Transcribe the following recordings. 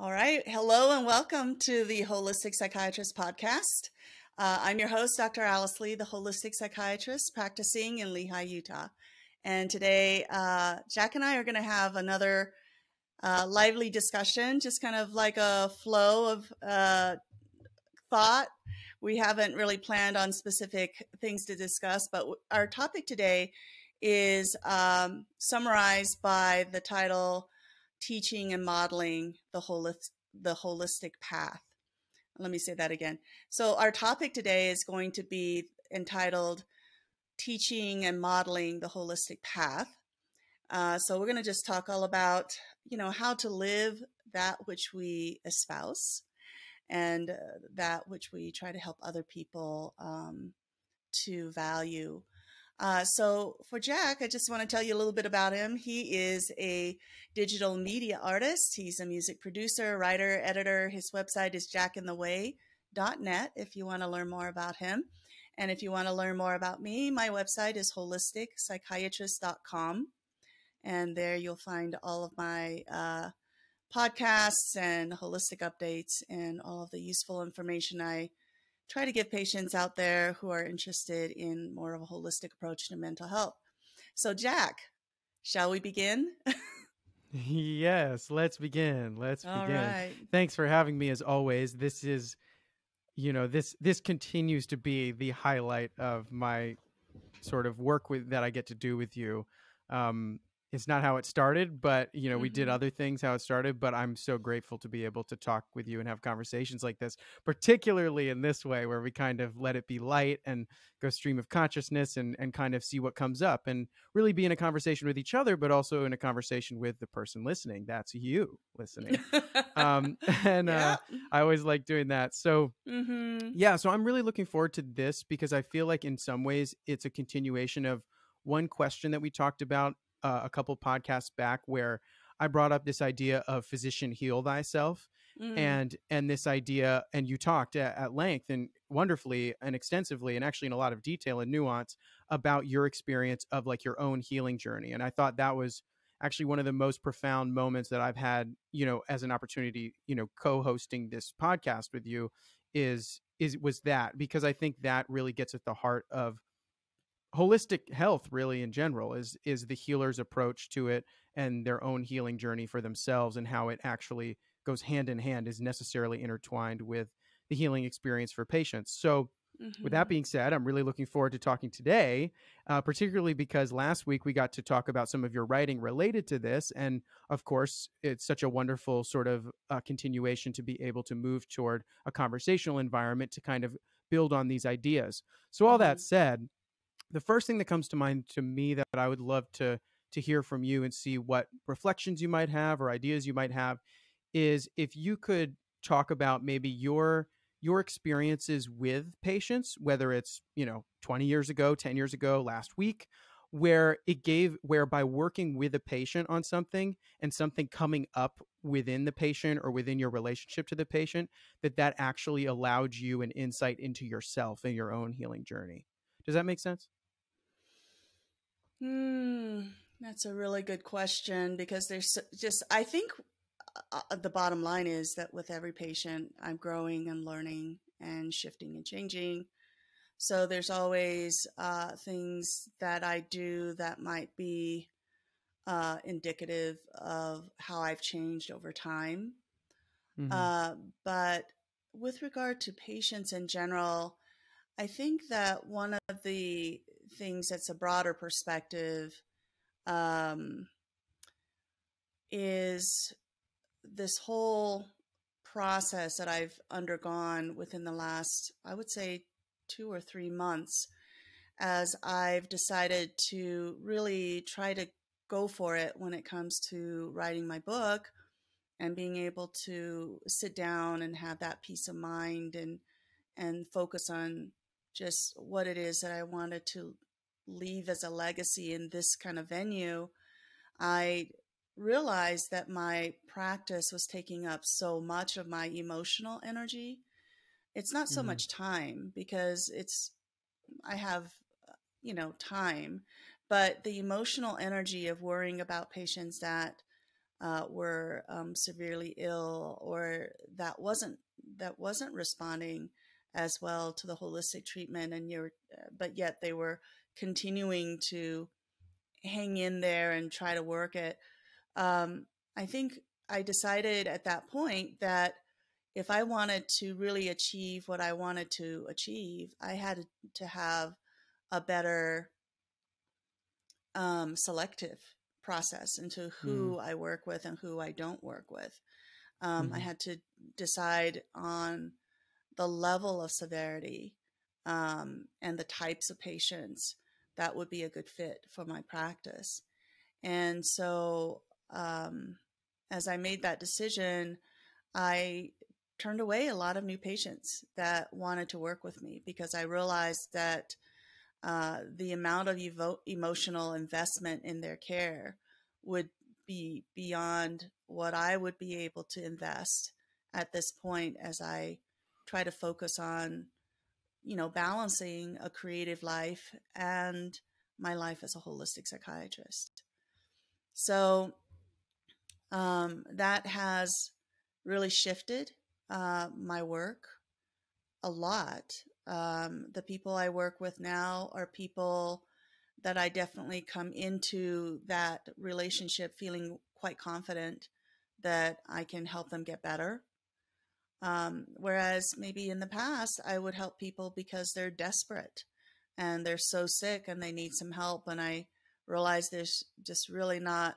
All right. Hello and welcome to the Holistic Psychiatrist podcast. I'm your host, Dr. Alice Lee, the Holistic Psychiatrist practicing in Lehi, Utah. And today, Jack and I are going to have another lively discussion, just kind of like a flow of thought. We haven't really planned on specific things to discuss, but our topic today is summarized by the title, Teaching and Modeling the Holistic Path. Let me say that again. So our topic today is going to be entitled Teaching and Modeling the Holistic Path. So we're going to just talk all about, how to live that which we espouse and that which we try to help other people to value. So for Jack, I just want to tell you a little bit about him. He is a digital media artist. He's a music producer, writer, editor. His website is jackintheway.net if you want to learn more about him. And if you want to learn more about me, my website is holisticspsychiatrist.com. And there you'll find all of my podcasts and holistic updates and all of the useful information I try to give patients out there who are interested in more of a holistic approach to mental health. So Jack, shall we begin? Yes, let's begin. All right. Thanks for having me as always. This is, this continues to be the highlight of my sort of work that I get to do with you. It's not how it started, but, we did other things how it started, but I'm so grateful to be able to talk with you and have conversations like this, particularly in this way where we kind of let it be light and go stream of consciousness and kind of see what comes up and really be in a conversation with each other, but also in a conversation with the person listening. That's you listening. I always like doing that. So so I'm really looking forward to this because I feel like in some ways it's a continuation of one question that we talked about a couple podcasts back where I brought up this idea of physician heal thyself and this idea, and you talked at length and wonderfully and extensively and actually in a lot of detail and nuance about your experience of like your own healing journey. And I thought that was actually one of the most profound moments that I've had, as an opportunity, co-hosting this podcast with you was that, because I think that really gets at the heart of holistic health really in general is the healer's approach to it and their own healing journey for themselves, and how it actually goes hand in hand, is necessarily intertwined with the healing experience for patients. So with that being said, I'm really looking forward to talking today, particularly because last week we got to talk about some of your writing related to this. And of course, it's such a wonderful sort of continuation to be able to move toward a conversational environment to kind of build on these ideas. So all that said, the first thing that comes to mind to me that I would love to hear from you and see what reflections you might have or ideas you might have is if you could talk about maybe your experiences with patients, whether it's, 20 years ago, 10 years ago, last week, where by working with a patient on something and something coming up within the patient or within your relationship to the patient, that actually allowed you an insight into yourself and your own healing journey. Does that make sense? That's a really good question, because there's just, I think the bottom line is that with every patient, I'm growing and learning and shifting and changing. So there's always things that I do that might be indicative of how I've changed over time. But with regard to patients in general, I think that one of the things that's a broader perspective is this whole process that I've undergone within the last, I would say, 2 or 3 months, as I've decided to really try to go for it when it comes to writing my book and being able to sit down and have that peace of mind and focus on just what it is that I wanted to leave as a legacy in this kind of venue. I realized that my practice was taking up so much of my emotional energy. It's not so much time, because I have, time, but the emotional energy of worrying about patients that were severely ill, or that wasn't responding as well to the holistic treatment, and but yet they were continuing to hang in there and try to work it. I think I decided at that point that if I wanted to really achieve what I wanted to achieve, I had to have a better selective process into who I work with and who I don't work with. I had to decide on the level of severity and the types of patients that would be a good fit for my practice. And so as I made that decision, I turned away a lot of new patients that wanted to work with me, because I realized that the amount of emotional investment in their care would be beyond what I would be able to invest at this point, as I try to focus on, balancing a creative life and my life as a holistic psychiatrist. So that has really shifted my work a lot. The people I work with now are people that I definitely come into that relationship feeling quite confident that I can help them get better. Whereas maybe in the past, I would help people because they're desperate and they're so sick and they need some help. And I realize there's just really not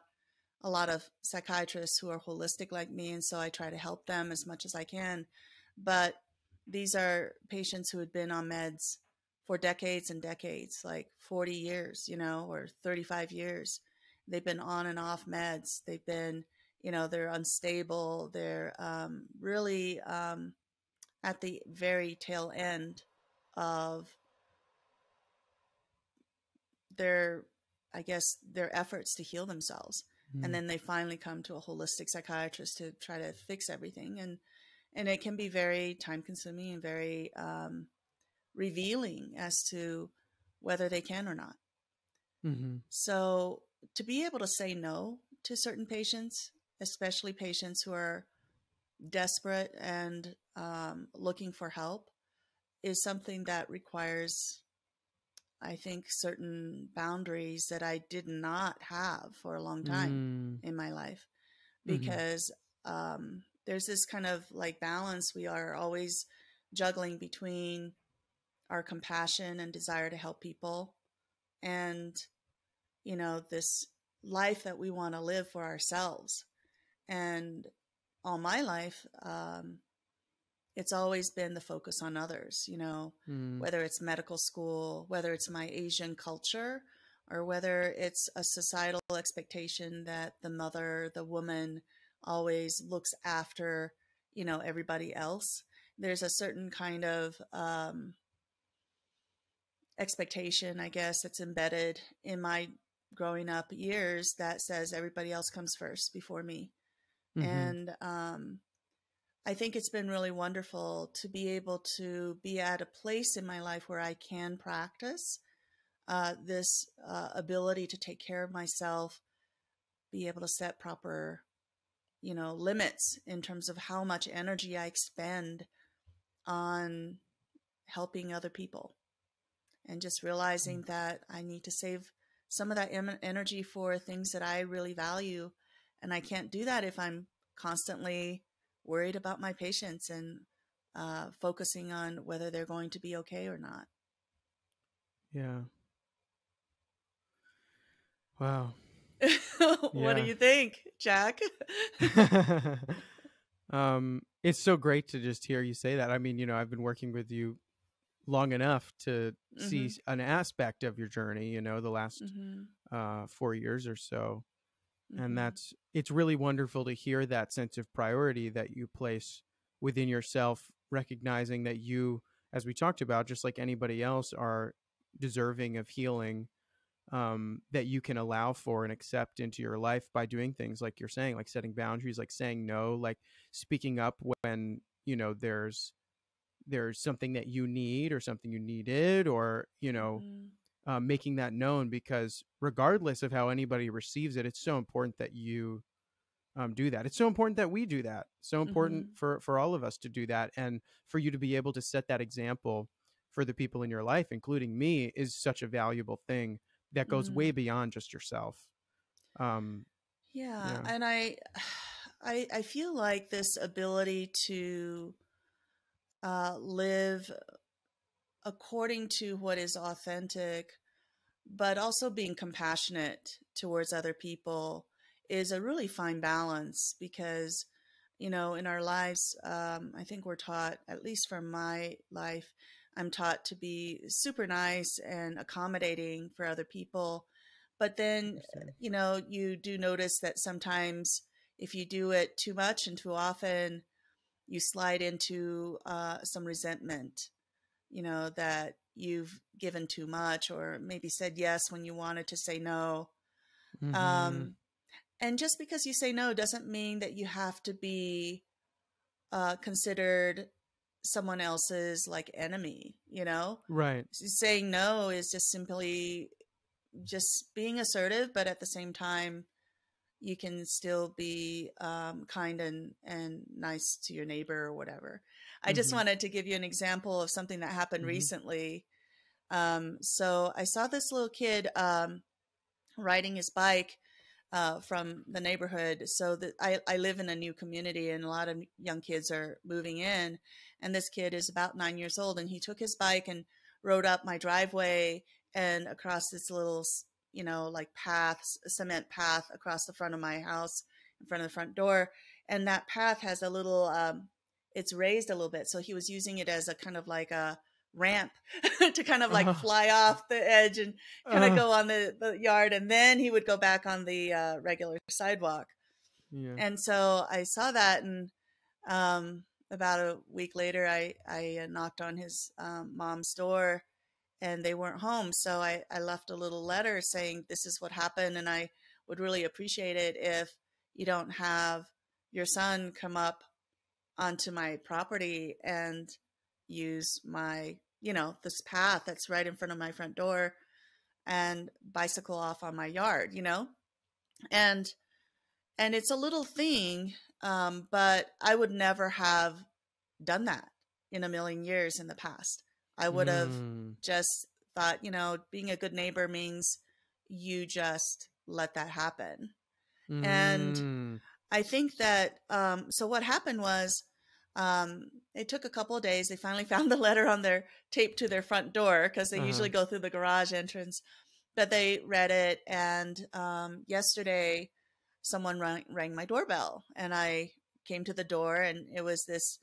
a lot of psychiatrists who are holistic like me. And so I try to help them as much as I can. But these are patients who had been on meds for decades and decades, like 40 years, or 35 years. They've been on and off meds. They've been, they're unstable. They're really at the very tail end of their efforts to heal themselves. And then they finally come to a holistic psychiatrist to try to fix everything. And it can be very time consuming and very revealing as to whether they can or not. So to be able to say no to certain patients, especially patients who are desperate and looking for help, is something that requires, I think, certain boundaries that I did not have for a long time in my life, because there's this kind of like balance. We are always juggling between our compassion and desire to help people and, this life that we want to live for ourselves. And all my life, it's always been the focus on others, whether it's medical school, whether it's my Asian culture, or whether it's a societal expectation that the mother, the woman, always looks after, everybody else. There's a certain kind of expectation, I guess, that's embedded in my growing up years that says everybody else comes first before me. And I think it's been really wonderful to be able to be at a place in my life where I can practice this ability to take care of myself, be able to set proper, limits in terms of how much energy I expend on helping other people, and just realizing that I need to save some of that energy for things that I really value. And I can't do that if I'm constantly worried about my patients and focusing on whether they're going to be okay or not. Yeah. Wow. What do you think, Jack? It's so great to just hear you say that. I mean, I've been working with you long enough to see an aspect of your journey, the last 4 years or so. And it's really wonderful to hear that sense of priority that you place within yourself, recognizing that you, as we talked about, just like anybody else, are deserving of healing, that you can allow for and accept into your life by doing things like you're saying, like setting boundaries, like saying no, like speaking up when, there's something that you need or something you needed, or, making that known, because regardless of how anybody receives it, it's so important that you do that. It's so important that we do that. So important for all of us to do that, and for you to be able to set that example for the people in your life, including me, is such a valuable thing that goes way beyond just yourself. Yeah. And I feel like this ability to live according to what is authentic, but also being compassionate towards other people is a really fine balance, because, you know, in our lives, I think we're taught, at least from my life, I'm taught to be super nice and accommodating for other people. But then, you know, you do notice that sometimes if you do it too much and too often, you slide into some resentment, you know, that you've given too much, or maybe said yes when you wanted to say no. And just because you say no doesn't mean that you have to be considered someone else's like enemy, you know? Right. Saying no is just simply just being assertive, but at the same time, you can still be kind and nice to your neighbor or whatever. I just wanted to give you an example of something that happened recently. So I saw this little kid riding his bike from the neighborhood. So that I live in a new community, and a lot of young kids are moving in. And this kid is about 9 years old, and he took his bike and rode up my driveway and across this little, you know, like path, cement path across the front of my house, in front of the front door. And that path has a little, it's raised a little bit. So he was using it as a kind of like a ramp to kind of like fly off the edge and kind of go on the yard. And then he would go back on the regular sidewalk. Yeah. And so I saw that, and about a week later, I knocked on his mom's door, and they weren't home. So I left a little letter saying, this is what happened, and I would really appreciate it if you don't have your son come up onto my property and use my, you know, this path that's right in front of my front door and bicycle off on my yard, you know? And it's a little thing, but I would never have done that in a million years in the past. I would have just thought, you know, being a good neighbor means you just let that happen. And I think that, so what happened was, it took a couple of days. They finally found the letter on their tape to their front door, because they usually go through the garage entrance, but they read it. And yesterday someone rang my doorbell, and I came to the door, and it was this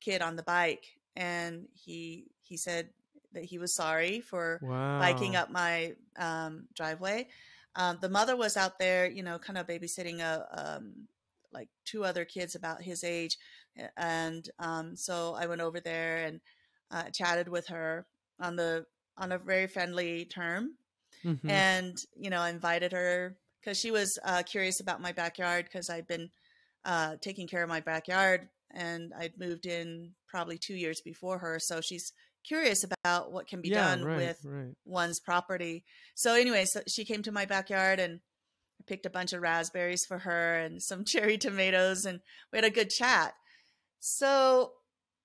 kid on the bike, and he said that he was sorry for biking up my driveway. The mother was out there, you know, kind of babysitting like two other kids about his age, and so I went over there and chatted with her on a very friendly term, and, you know, I invited her because she was curious about my backyard, because I'd been taking care of my backyard, and I'd moved in probably 2 years before her. So she's curious about what can be done with one's property. So anyway, so she came to my backyard, and I picked a bunch of raspberries for her and some cherry tomatoes, and we had a good chat. So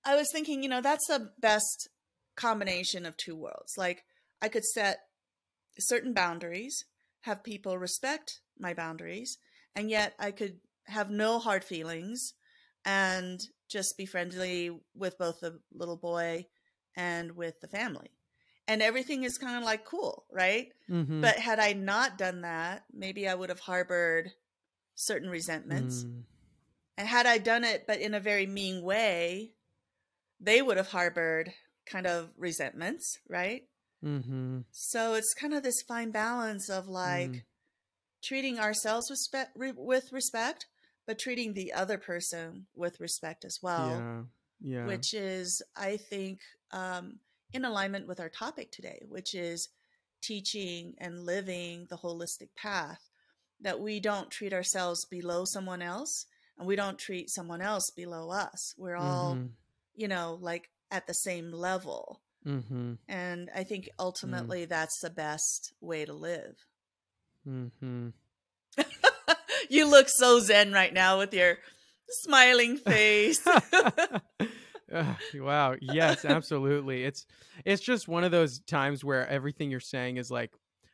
I was thinking, you know, that's the best combination of two worlds. Like, I could set certain boundaries, have people respect my boundaries, and yet I could have no hard feelings and just be friendly with both the little boy and with the family. And everything is kind of like cool, right? But had I not done that, maybe I would have harbored certain resentments. And had I done it, but in a very mean way, they would have harbored kind of resentments, right? So it's kind of this fine balance of like treating ourselves with respect, but treating the other person with respect as well. Yeah. Which is, I think, in alignment with our topic today, which is teaching and living the holistic path, that we don't treat ourselves below someone else, and we don't treat someone else below us. We're all, you know, like at the same level. And I think ultimately that's the best way to live. You look so zen right now with your smiling face. Wow. Yes, absolutely. It's just one of those times where everything you're saying is like,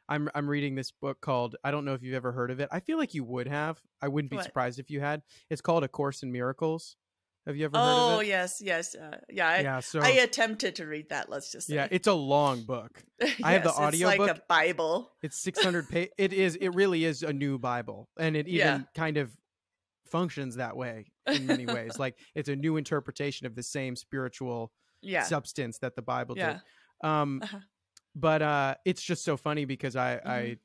I'm reading this book called, I don't know if you've ever heard of it. I feel like you would have. I wouldn't be What? surprised if you had. It's called A Course in Miracles. Have you ever heard of Oh, it? yes, yes. Yeah, Yeah, I so attempted to read that, let's just yeah, say. it's a long book. I have the Yes, it's like audiobook. a Bible. It's 600 pages. It really is a new Bible, and it Yeah. even kind of functions that way in many ways. Like it's a new interpretation of the same spiritual Yeah. substance that the Bible did. Yeah. Um, Uh-huh. but it's just so funny because Mhm.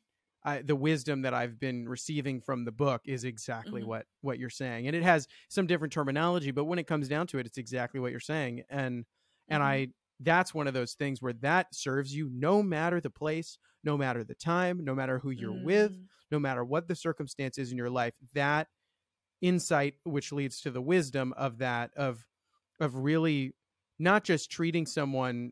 the wisdom that I've been receiving from the book is exactly Mhm. what you're saying, and it has some different terminology, but when it comes down to it, it's exactly what you're saying, and Mhm. I that's one of those things where that serves you no matter the place, no matter the time, no matter who you're with, Mm. no matter what the circumstances in your life. That insight, which leads to the wisdom of that, of really not just treating someone,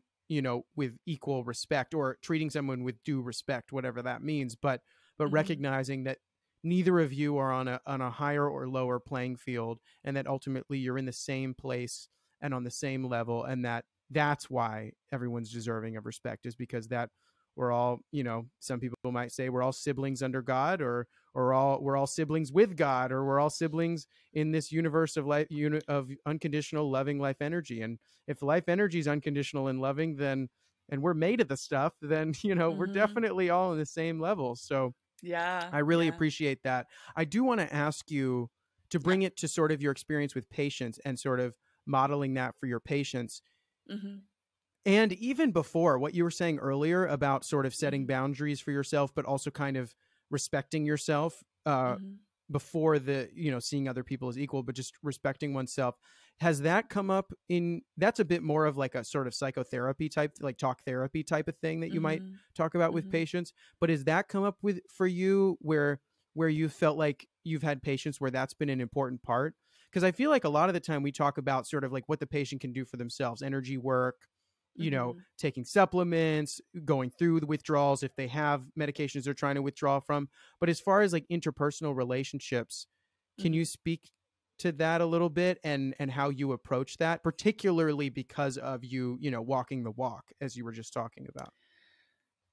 with equal respect, or treating someone with due respect, whatever that means, but Mhm. recognizing that neither of you are on a higher or lower playing field, and that ultimately you're in the same place and on the same level, and that's why everyone's deserving of respect, is because that we're all, some people might say we're all siblings under God, or we're all siblings with God, or we're all siblings in this universe of life, of unconditional loving life energy. And if life energy is unconditional and loving, then, and we're made of the stuff, then we're Mhm. definitely all on the same level. So Yeah. I really Yeah. appreciate that. I do want to ask you to Yeah. bring it to sort of your experience with patients and sort of modeling that for your patients. Mhm. And even before what you were saying earlier about sort of setting Mhm. boundaries for yourself, but also kind of respecting yourself, Mhm. before the, seeing other people as equal, but just respecting oneself. Has that come up that's a bit more of like a sort of psychotherapy type, like talk therapy type of thing that you might Mhm. talk about with Mhm. patients. But has that come up with for you where you felt like you've had patients where that's been an important part? Because I feel like a lot of the time we talk about sort of like what the patient can do for themselves, energy work, Mhm. taking supplements, going through the withdrawals if they have medications they're trying to withdraw from. But as far as like interpersonal relationships, can you Mhm. speak to that a little bit, and how you approach that, particularly because of walking the walk, as you were just talking about?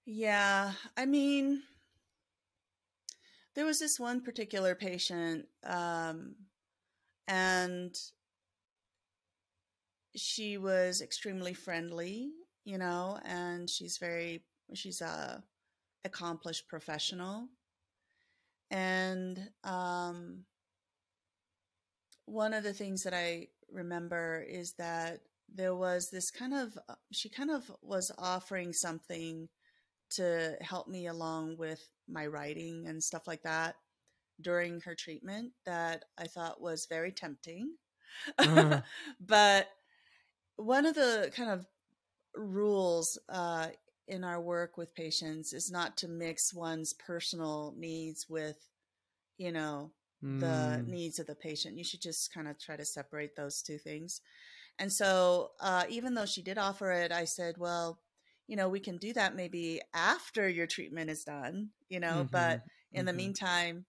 Yeah. I mean, there was this one particular patient, and she was extremely friendly, and she's a accomplished professional. And one of the things that I remember is that there was this she kind of was offering something to help me along with my writing and stuff like that during her treatment that I thought was very tempting. Uh, But one of the kind of rules in our work with patients is not to mix one's personal needs with, the mm, needs of the patient. You should just kind of try to separate those two things. And so, even though she did offer it, I said, well, we can do that maybe after your treatment is done, mm-hmm, but in the mm-hmm, meantime,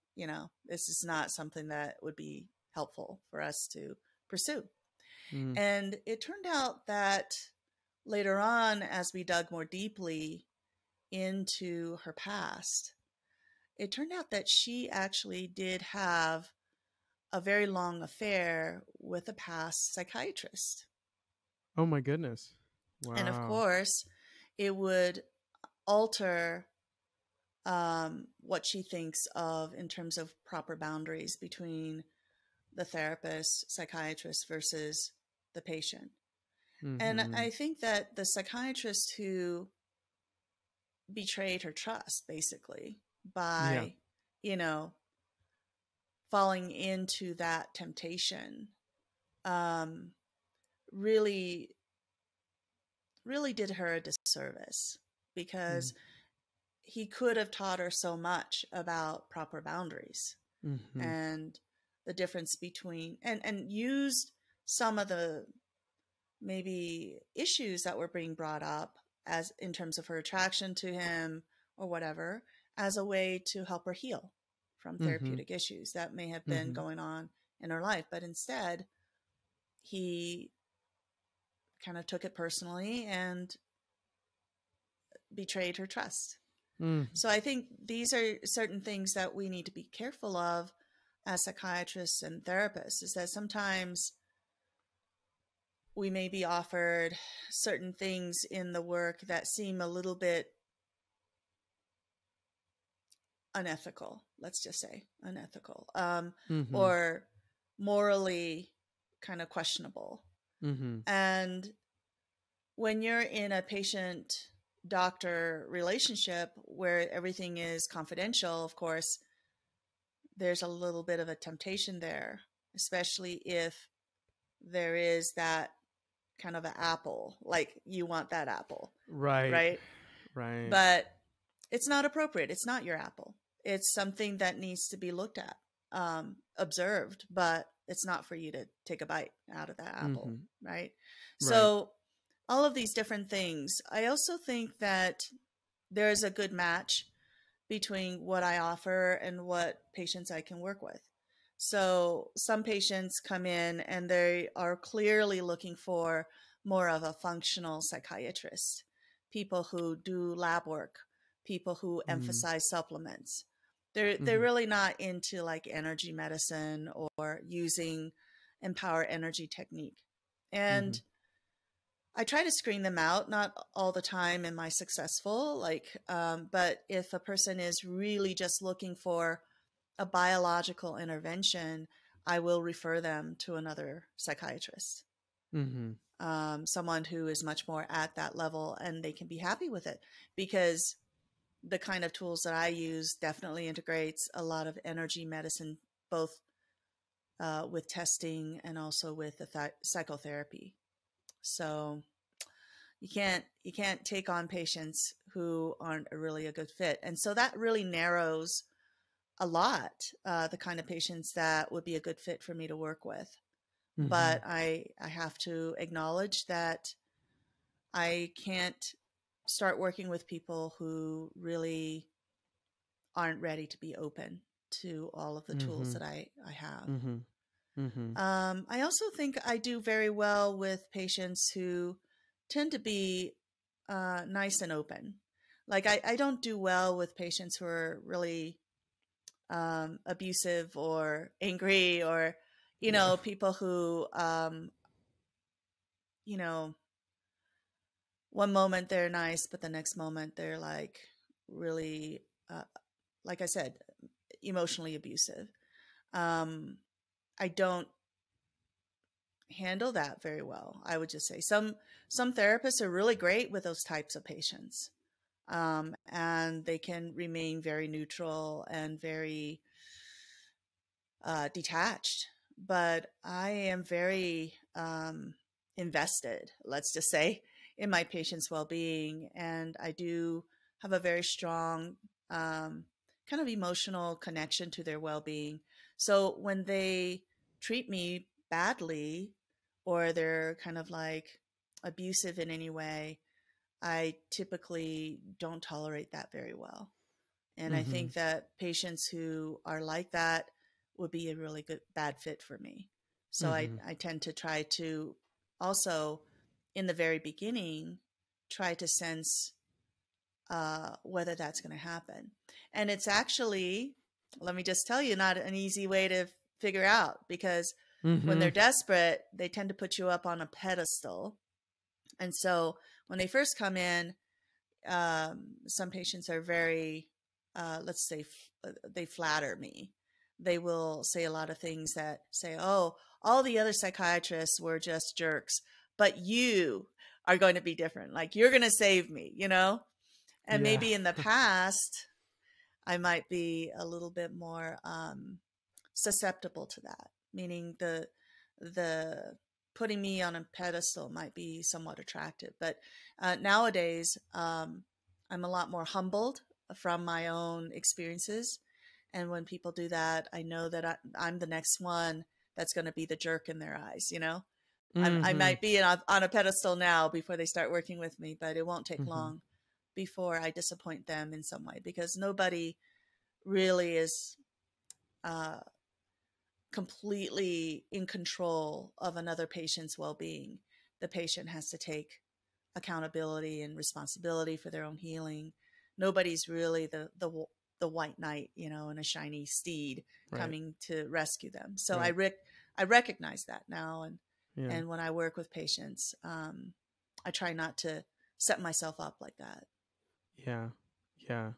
this is not something that would be helpful for us to pursue. mm. And it turned out that later on, as we dug more deeply into her past, it turned out that she actually did have a very long affair with a past psychiatrist. Oh my goodness. And of Wow. course, it would alter what she thinks of in terms of proper boundaries between the therapist, psychiatrist versus the patient. And Mm-hmm. I think that the psychiatrist who betrayed her trust, basically, Yeah. by, you know, falling into that temptation, um, really, really did her a disservice Mm, because he could have taught her so much about proper boundaries mm-hmm. and the difference between and used some of the maybe issues that were being brought up as in terms of her attraction to him or whatever as a way to help her heal. from Mm-hmm. therapeutic issues that may have been Mm-hmm. going on in her life. But instead, he kind of took it personally and betrayed her trust. Mm. So I think these are certain things that we need to be careful of as psychiatrists and therapists, is that sometimes we may be offered certain things in the work that seem a little bit unethical, let's just say unethical, Mm-hmm. or morally kind of questionable. Mm-hmm. And when you're in a patient doctor relationship where everything is confidential, of course, there's a little bit of a temptation there, especially if there is that kind of an apple, like you want that apple, Right. right? Right. But it's not appropriate. It's not your apple. It's something that needs to be looked at, observed, but it's not for you to take a bite out of that apple, Mm-hmm. right? Right. So all of these different things. I also think that there is a good match between what I offer and what patients I can work with. So some patients come in and they are clearly looking for more of a functional psychiatrist, people who do lab work, people who Mm-hmm. emphasize supplements. They're Mm-hmm. really not into like energy medicine or using empower energy technique. Mm-hmm. And I try to screen them out. Not all the time am I successful, but if a person is really just looking for a biological intervention, I will refer them to another psychiatrist, Mm-hmm. someone who is much more at that level, and they can be happy with it, because the kind of tools that I use definitely integrates a lot of energy medicine, both with testing and also with the psychotherapy. So you can't take on patients who aren't really a good fit. And so that really narrows a lot the kind of patients that would be a good fit for me to work with. Mm-hmm. But I have to acknowledge that I can't start working with people who really aren't ready to be open to all of the tools Mm-hmm. that I have. Mm-hmm. Mm-hmm. I also think I do very well with patients who tend to be nice and open. Like I don't do well with patients who are really abusive or angry, or, Yeah. people who, you know, one moment they're nice, but the next moment they're like really, like I said, emotionally abusive. Um, I don't handle that very well. I would just say some therapists are really great with those types of patients, and they can remain very neutral and very detached. But I am very invested, let's just say, in my patients' well-being, and I do have a very strong kind of emotional connection to their well-being. So when they treat me badly, or they're kind of like abusive in any way, I typically don't tolerate that very well. And I Mm-hmm. think that patients who are like that would be a really good bad fit for me. So Mm-hmm. I tend to try to also, in the very beginning, try to sense whether that's going to happen. And it's actually, let me just tell you, not an easy way to figure out, because when Mm-hmm. they're desperate, they tend to put you up on a pedestal. And so when they first come in, some patients are very, let's say, they flatter me. They will say a lot of things that say, oh, all the other psychiatrists were just jerks, but you are going to be different. Like, you're going to save me, And Yeah. maybe in the past, I might be a little bit more susceptible to that, meaning the putting me on a pedestal might be somewhat attractive. But nowadays, I'm a lot more humbled from my own experiences. And when people do that, I know that I'm the next one that's going to be the jerk in their eyes, I Mm-hmm. might be on a pedestal now before they start working with me, but it won't take Mm-hmm. long before I disappoint them in some way, because nobody really is completely in control of another patient's well-being. The patient has to take accountability and responsibility for their own healing. Nobody's really the white knight, in a shiny steed coming to rescue them. So I recognize that now, and when I work with patients, I try not to set myself up like that. Yeah.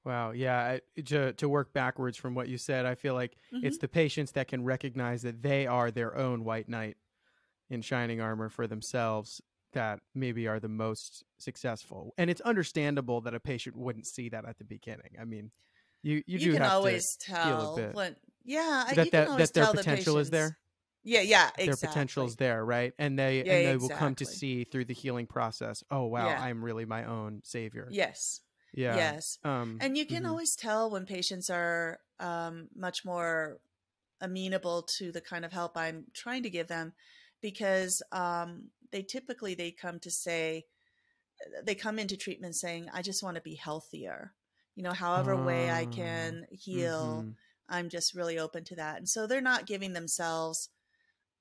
Wow. Yeah. To work backwards from what you said, I feel like it's the patients that can recognize that they are their own white knight in shining armor for themselves that maybe are the most successful. And it's understandable that a patient wouldn't see that at the beginning. I mean, you do can have always to tell feel a bit you can always that their tell potential is there. Yeah, exactly. Their potential's there, right? And they will come to see through the healing process, oh wow, I'm really my own savior. Yes. Yeah. Yes. And you can always tell when patients are much more amenable to the kind of help I'm trying to give them, because they come into treatment saying, I just want to be healthier. However way I can heal, I'm just really open to that. And so they're not giving themselves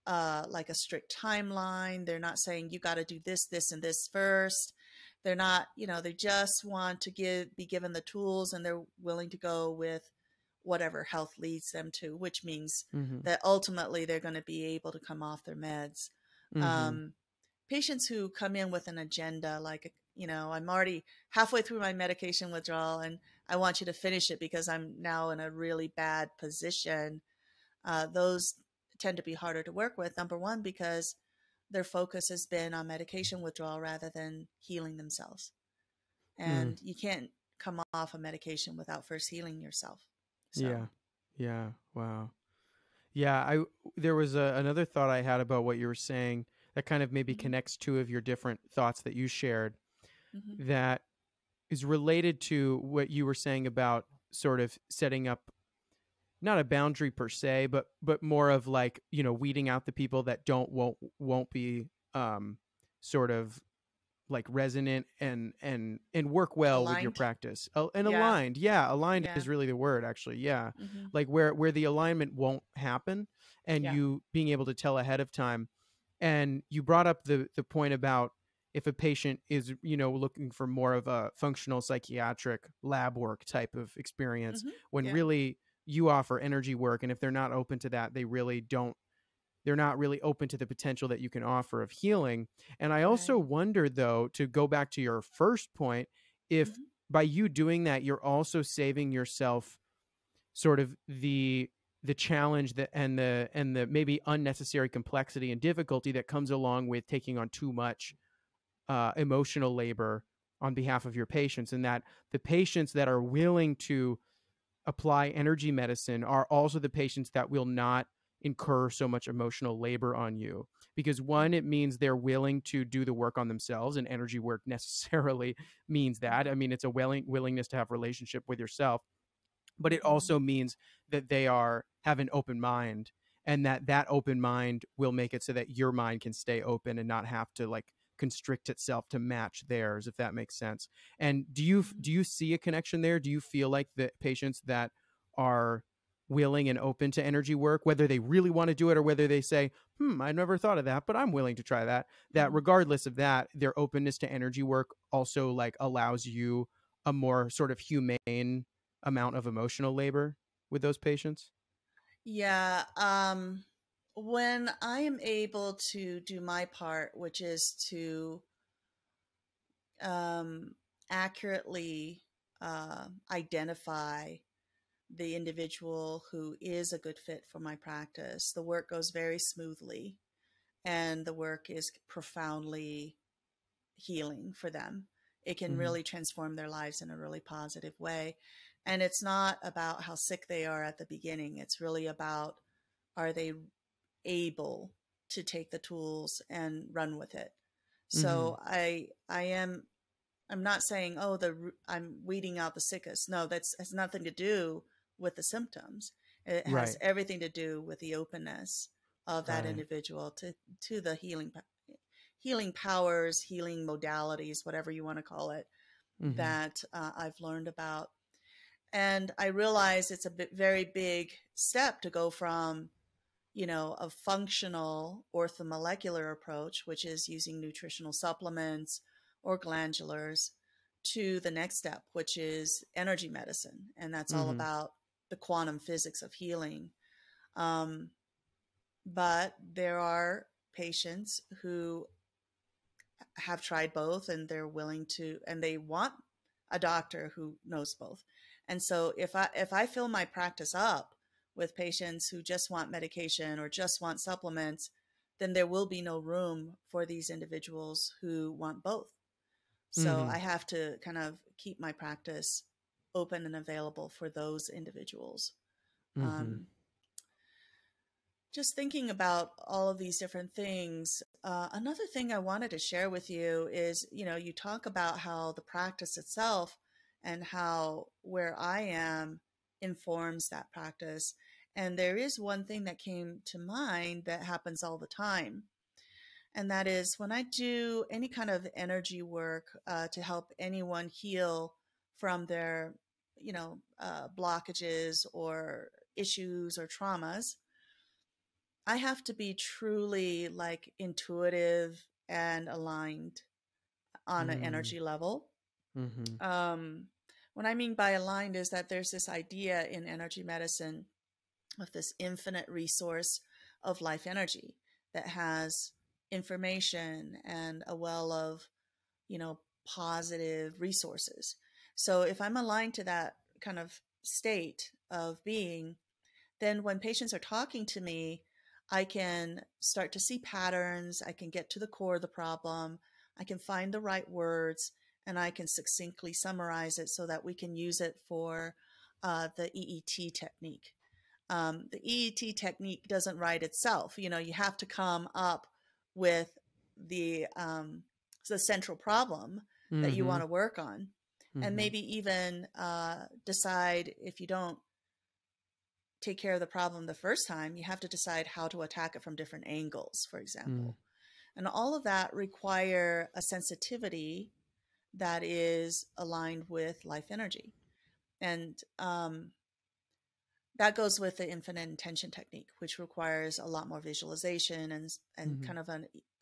like a strict timeline. They're not saying you got to do this, this, and this first. They're not, they just want to be given the tools, and they're willing to go with whatever health leads them to, which means that ultimately they're going to be able to come off their meds. Patients who come in with an agenda, like, I'm already halfway through my medication withdrawal and I want you to finish it because I'm now in a really bad position. Those tend to be harder to work with. Number one, because their focus has been on medication withdrawal rather than healing themselves. And you can't come off a medication without first healing yourself. So. Yeah. Wow. Yeah. There was another thought I had about what you were saying that kind of maybe connects two of your different thoughts that you shared that is related to what you were saying about sort of setting up not a boundary per se, but more of like, weeding out the people that won't be sort of like resonant and work well aligned with your practice. Aligned. Yeah. Aligned is really the word, actually. Yeah. Like where the alignment won't happen, and you being able to tell ahead of time. And you brought up the point about if a patient is, looking for more of a functional psychiatric lab work type of experience, when really you offer energy work. And if they're not open to that, they're not really open to the potential that you can offer of healing. And I also wonder, though, to go back to your first point, if by you doing that, you're also saving yourself sort of the challenge and the maybe unnecessary complexity and difficulty that comes along with taking on too much emotional labor on behalf of your patients, and that the patients that are willing to apply energy medicine are also the patients that will not incur so much emotional labor on you, because one, it means they're willing to do the work on themselves, and energy work necessarily means that. I mean, it's a willingness to have relationship with yourself, but it also means that they have an open mind, and that open mind will make it so that your mind can stay open and not have to like constrict itself to match theirs, if that makes sense. And do you see a connection there? Do you feel like the patients that are willing and open to energy work, whether they really want to do it or whether they say, I never thought of that, but I'm willing to try that, that regardless of that, their openness to energy work also like allows you a more sort of humane amount of emotional labor with those patients? Yeah. When I am able to do my part, which is to accurately identify the individual who is a good fit for my practice, the work goes very smoothly, and the work is profoundly healing for them. It can really transform their lives in a really positive way. And it's not about how sick they are at the beginning. It's really about, are they able to take the tools and run with it? So I'm not saying, I'm weeding out the sickest. No, that has nothing to do with the symptoms. It has everything to do with the openness of that individual to the healing powers, healing modalities, whatever you want to call it, that I've learned about. And I realize it's a very big step to go from, a functional orthomolecular approach, which is using nutritional supplements or glandulars, to the next step, which is energy medicine. And that's all Mm-hmm. about the quantum physics of healing. Um, but there are patients who have tried both, and they're willing to, and they want a doctor who knows both. And so if I fill my practice up with patients who just want medication or just want supplements, then there will be no room for these individuals who want both. So Mm-hmm. I have to kind of keep my practice open and available for those individuals. Mm-hmm. Um, just thinking about all of these different things, another thing I wanted to share with you is, you talk about how the practice itself and how where I am informs that practice. And there is one thing that came to mind that happens all the time. And that is when I do any kind of energy work to help anyone heal from their, blockages or issues or traumas, I have to be truly like intuitive and aligned on an energy level. Mm-hmm. Um, what I mean by aligned is that there's this idea in energy medicine of this infinite resource of life energy that has information and a well of, positive resources. So if I'm aligned to that kind of state of being, then when patients are talking to me, I can start to see patterns. I can get to the core of the problem. I can find the right words, and I can succinctly summarize it so that we can use it for the EET technique. The EET technique doesn't write itself. You have to come up with the central problem that you Mm-hmm. want to work on, and Mm-hmm. maybe even decide, if you don't take care of the problem the first time, you have to decide how to attack it from different angles, for Mm. example. And all of that require a sensitivity that is aligned with life energy. And that goes with the infinite intention technique, which requires a lot more visualization and Mm-hmm. kind of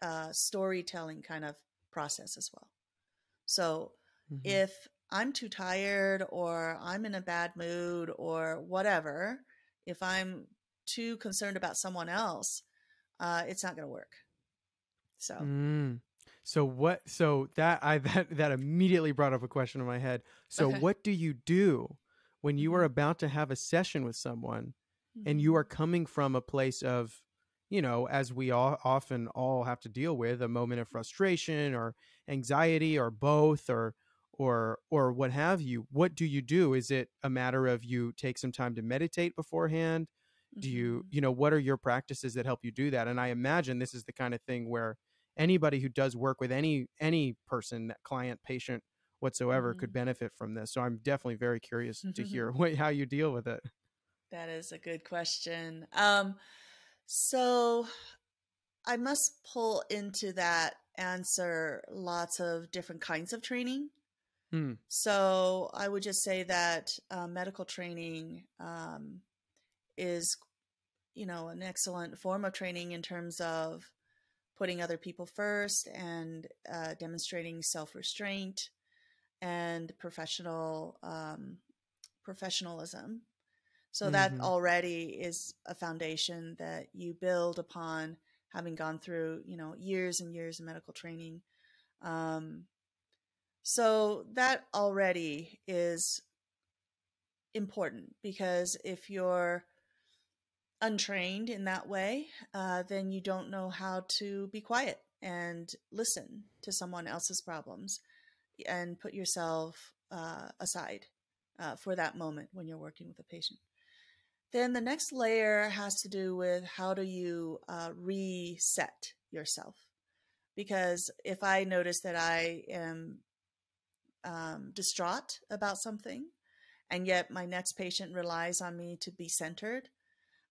a storytelling kind of process as well. So Mm-hmm. if I'm too tired or I'm in a bad mood or whatever, if I'm too concerned about someone else, it's not going to work. So, Mm. So what? So that I that immediately brought up a question in my head. So okay. what do you do when you are Mm-hmm. about to have a session with someone, and you Mm-hmm. are coming from a place of, as we all often all have to deal with, a moment of frustration or anxiety or both, or what have you? What do you do? Is it a matter of you take some time to meditate beforehand? Do you, Mm-hmm. what are your practices that help you do that? And I imagine this is the kind of thing where anybody who does work with any person, client, patient whatsoever, could benefit from this. So I'm definitely very curious to Mm-hmm. hear how you deal with it. That is a good question. So I must pull into that answer lots of different kinds of training. Hmm. So I would just say that medical training is, an excellent form of training in terms of putting other people first and demonstrating self-restraint and professionalism. So that Mm-hmm. already is a foundation that you build upon having gone through, years and years of medical training. Um, so that already is important, because if you're untrained in that way, then you don't know how to be quiet and listen to someone else's problems and put yourself aside for that moment when you're working with a patient. Then the next layer has to do with how do you reset yourself? Because if I notice that I am distraught about something, and yet my next patient relies on me to be centered,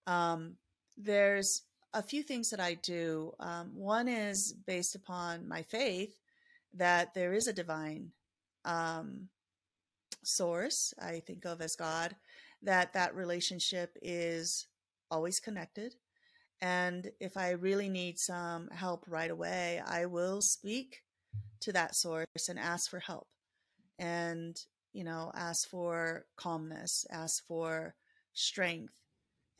um, there's a few things that I do. One is based upon my faith that there is a divine um, source, I think of as God, that relationship is always connected. And if I really need some help right away, I will speak to that source and ask for help, and, ask for calmness, ask for strength.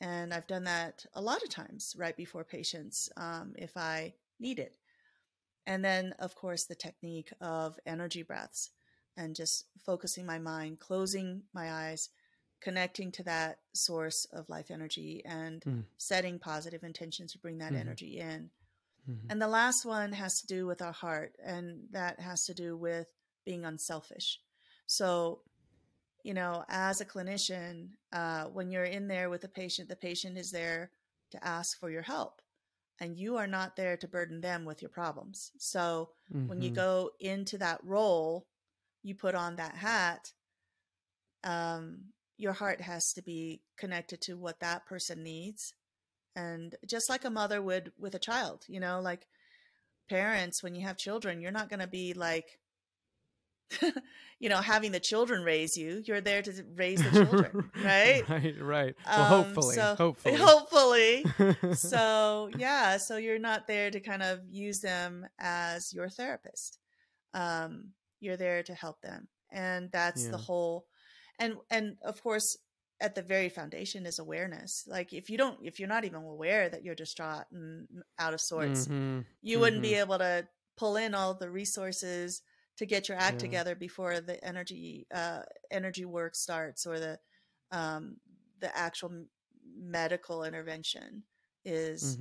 And I've done that a lot of times right before patients, if I need it. And then, of course, the technique of energy breaths and just focusing my mind, closing my eyes, connecting to that source of life energy, and setting positive intentions to bring that energy in. And the last one has to do with our heart, and that has to do with being unselfish. So, as a clinician, when you're in there with the patient is there to ask for your help, and you are not there to burden them with your problems. So when you go into that role, you put on that hat, your heart has to be connected to what that person needs. And just like a mother would with a child, like parents, when you have children, you're not going to be like, having the children raise you. You're there to raise the children, right? Right. Well, hopefully. So yeah, so you're not there to kind of use them as your therapist. You're there to help them, and that's the whole. And of course, at the very foundation is awareness. Like if you're not even aware that you're distraught and out of sorts, you wouldn't be able to pull in all the resources to get your act together before the energy work starts, or the actual medical intervention is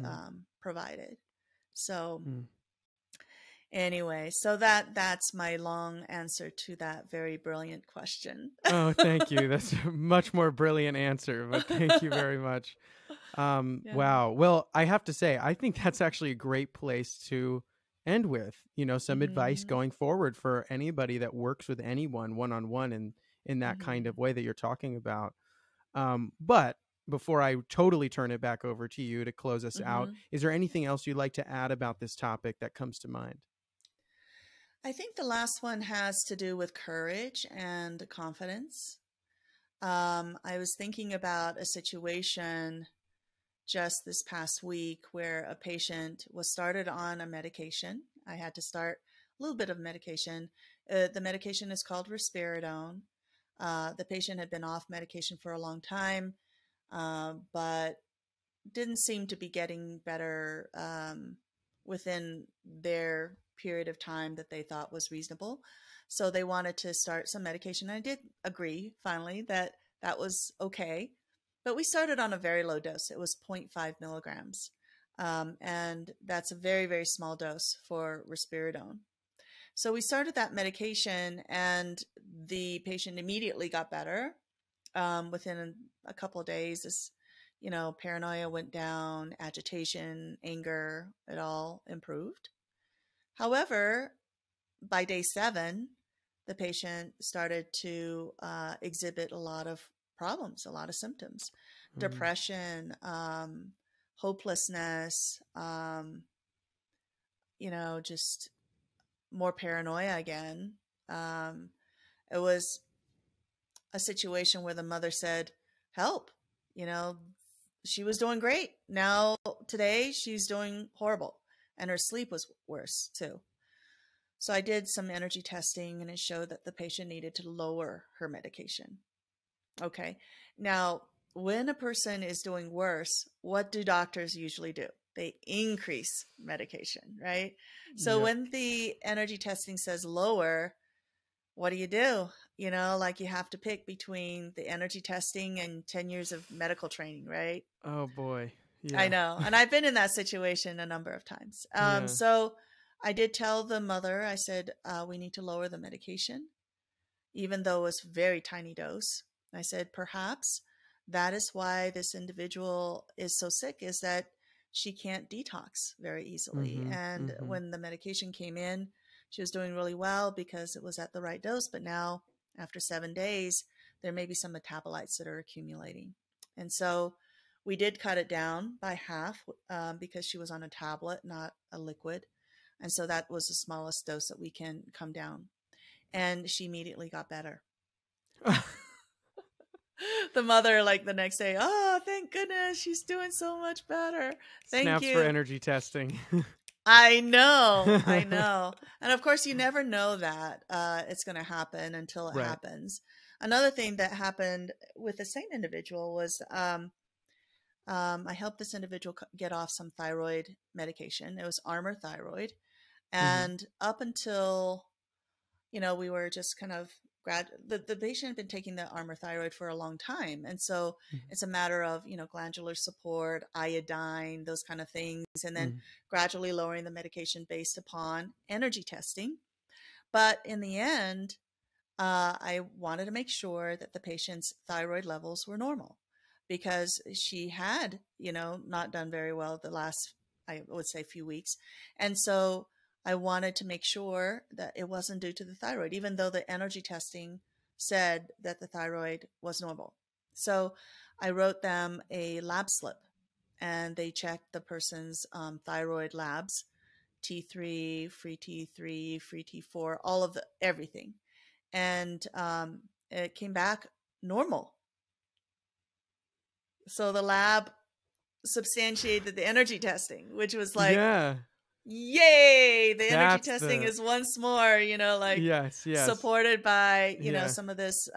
provided. So anyway, so that's my long answer to that very brilliant question. Oh, thank you. That's a much more brilliant answer, but thank you very much. Wow. Well, I have to say, I think that's actually a great place to end with, some advice going forward for anybody that works with anyone one-on-one in that kind of way that you're talking about. But before I totally turn it back over to you to close us out, is there anything else you'd like to add about this topic that comes to mind? I think the last one has to do with courage and confidence. I was thinking about a situation just this past week where a patient was started on a medication. I had to start a little bit of medication. The medication is called risperidone. The patient had been off medication for a long time, but didn't seem to be getting better within their period of time that they thought was reasonable. So they wanted to start some medication. I did agree finally that was okay. But we started on a very low dose. It was 0.5 milligrams. And that's a very, very small dose for risperidone. So we started that medication, and the patient immediately got better. Within a couple of days, this, paranoia went down, agitation, anger, it all improved. However, by day 7, the patient started to exhibit a lot of problems, a lot of symptoms, depression, hopelessness, just more paranoia again. It was a situation where the mother said, help, she was doing great. Now today she's doing horrible, and her sleep was worse too. So I did some energy testing, and it showed that the patient needed to lower her medication. Okay. Now, when a person is doing worse, what do doctors usually do? They increase medication, right? So when the energy testing says lower, what do? You have to pick between the energy testing and 10 years of medical training, right? Oh boy. Yeah. I know. And I've been in that situation a number of times. So I did tell the mother, I said, we need to lower the medication, even though it was a very tiny dose. I said, perhaps that is why this individual is so sick, is that she can't detox very easily. And when the medication came in, she was doing really well because it was at the right dose. But now, after 7 days, there may be some metabolites that are accumulating. And so we did cut it down by half because she was on a tablet, not a liquid. And so that was the smallest dose that we can come down. And she immediately got better. The mother, like the next day, oh, thank goodness, she's doing so much better. Thank Snaps for you. energy testing. I know. And of course, you never know that it's going to happen until it Right. happens. Another thing that happened with the same individual was I helped this individual get off some thyroid medication. It was Armour thyroid. Mm-hmm. And up until, we were just kind of the patient had been taking the Armour thyroid for a long time. And so it's a matter of, glandular support, iodine, those kind of things, and then Mm-hmm. gradually lowering the medication based upon energy testing. But in the end, I wanted to make sure that the patient's thyroid levels were normal because she had, not done very well the last, I would say, few weeks. And so I wanted to make sure that it wasn't due to the thyroid, even though the energy testing said that the thyroid was normal. So I wrote them a lab slip and they checked the person's thyroid labs, T3, free T3, free T4, all of everything. And it came back normal. So the lab substantiated the energy testing, which was like, Yeah. yay, the energy That's testing the is once more, yes. supported by, Yeah. some of this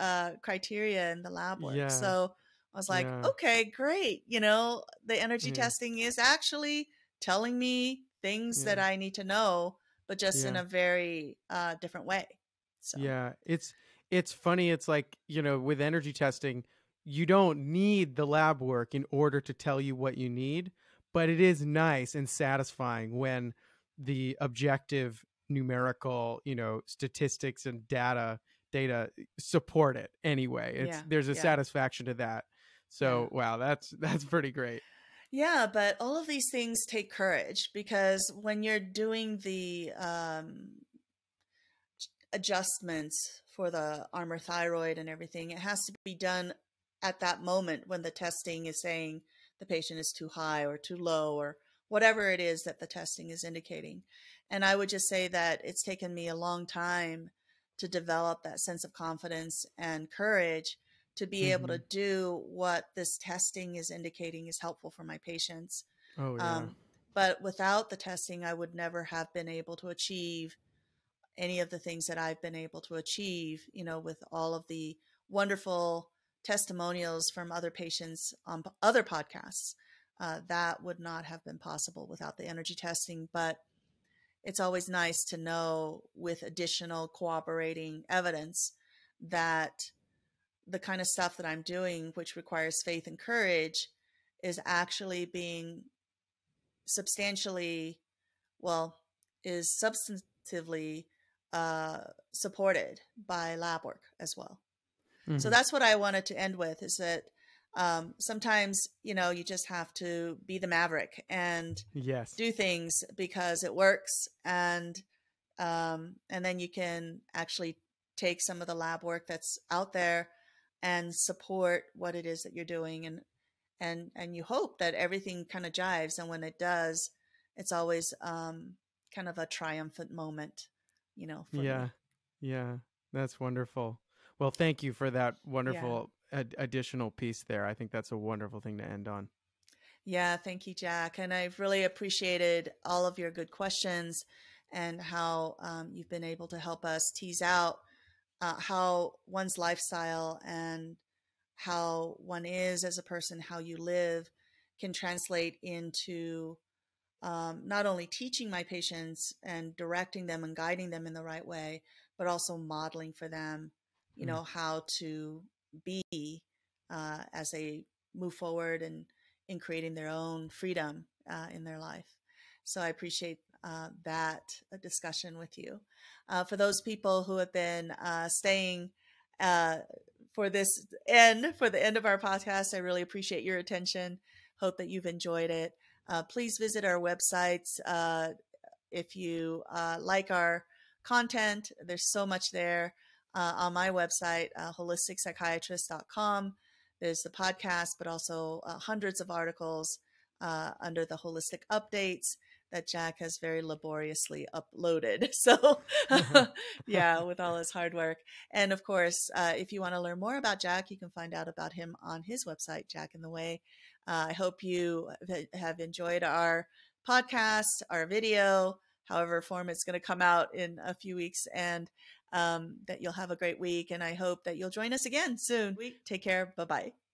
criteria in the lab work. Yeah. So I was like, Yeah. okay, great. The energy Yeah. testing is actually telling me things Yeah. that I need to know, but just in Yeah. a very different way. So, Yeah. It's funny. It's like, with energy testing, you don't need the lab work in order to tell you what you need, but it is nice and satisfying when the objective numerical, statistics and data support it anyway. yeah, There's a yeah, satisfaction to that. yeah. So, wow, that's pretty great. Yeah, but all of these things take courage because when you're doing the adjustments for the Armour thyroid and everything, it has to be done at that moment when the testing is saying the patient is too high or too low or whatever it is that the testing is indicating. And I would just say that it's taken me a long time to develop that sense of confidence and courage to be able Mm-hmm. to do what this testing is indicating is helpful for my patients. Oh, yeah. Um, but without the testing, I would never have been able to achieve any of the things that I've been able to achieve, with all of the wonderful testimonials from other patients on other podcasts. That would not have been possible without the energy testing. But it's always nice to know with additional cooperating evidence that the kind of stuff that I'm doing, which requires faith and courage, is actually being substantially, well, is substantively supported by lab work as well. So Mm-hmm. that's what I wanted to end with is that sometimes, you just have to be the maverick and Yes. do things because it works. And then you can actually take some of the lab work that's out there and support what it is that you're doing. And you hope that everything kind of jives. And when it does, it's always kind of a triumphant moment, for Yeah. me. Yeah. That's wonderful. Well, thank you for that Yeah. wonderful additional piece there. I think that's a wonderful thing to end on. Yeah. Thank you, Jack. And I've really appreciated all of your good questions and how you've been able to help us tease out how one's lifestyle and how one is as a person, how you live can translate into not only teaching my patients and directing them and guiding them in the right way, but also modeling for them, Mm. how to be as they move forward and in creating their own freedom in their life. So I appreciate that discussion with you. For those people who have been staying uh, for the end of our podcast, I really appreciate your attention. Hope that you've enjoyed it. Please visit our websites if you like our content. There's so much there on my website, holisticspsychiatrist.com. There's the podcast, but also hundreds of articles under the holistic updates. that Jack has very laboriously uploaded. So yeah, with all his hard work. And of course, if you want to learn more about Jack, you can find out about him on his website, Jackintheway. I hope you have enjoyed our podcast, our video, however form it's going to come out in a few weeks, and that you'll have a great week. And I hope that you'll join us again soon. Take care. Bye-bye.